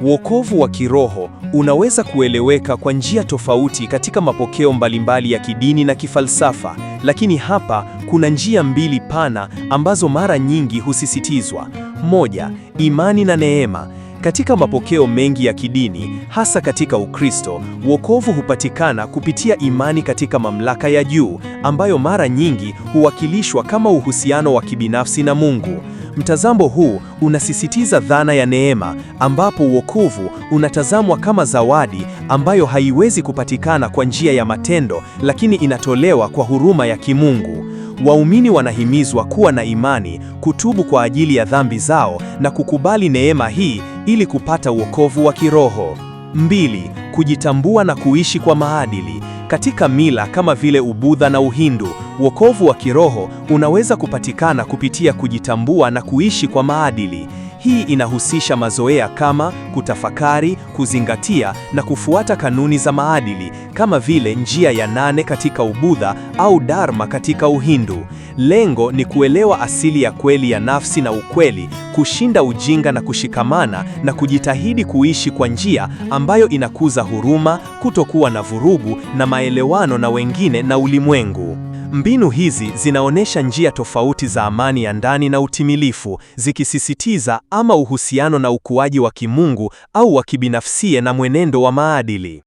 Wokovu wa kiroho unaweza kueleweka kwa njia tofauti katika mapokeo mbalimbali ya kidini na kifalsafa, lakini hapa kuna njia mbili pana ambazo mara nyingi husisitizwa. Moja, imani na neema. Katika mapokeo mengi ya kidini, hasa katika Ukristo, wokovu hupatikana kupitia imani katika mamlaka ya juu, ambayo mara nyingi huwakilishwa kama uhusiano wa kibinafsi na Mungu. Mtazamo huu unasisitiza dhana ya neema, ambapo wokovu unatazamwa kama zawadi ambayo haiwezi kupatikana kwa njia ya matendo, lakini inatolewa kwa huruma ya kimungu. Waumini wanahimizwa kuwa na imani, kutubu kwa ajili ya dhambi zao na kukubali neema hii ili kupata wokovu wa kiroho. 2. Kujitambua na kuishi kwa maadili. Katika mila kama vile Ubudha na Uhindu, wokovu wa kiroho unaweza kupatikana kupitia kujitambua na kuishi kwa maadili. Hii inahusisha mazoea kama kutafakari, kuzingatia na kufuata kanuni za maadili, kama vile njia ya 8 katika Ubudha au Dharma katika Uhindu. Lengo ni kuelewa asili ya kweli ya nafsi na ukweli, kushinda ujinga na kushikamana, na kujitahidi kuishi kwa njia ambayo inakuza huruma, kutokuwa na vurugu na maelewano na wengine na ulimwengu. Mbinu hizi zinaonyesha njia tofauti za amani ya ndani na utimilifu, zikisisitiza ama uhusiano na ukuaji wa kimungu au wa kibinafsi na mwenendo wa maadili.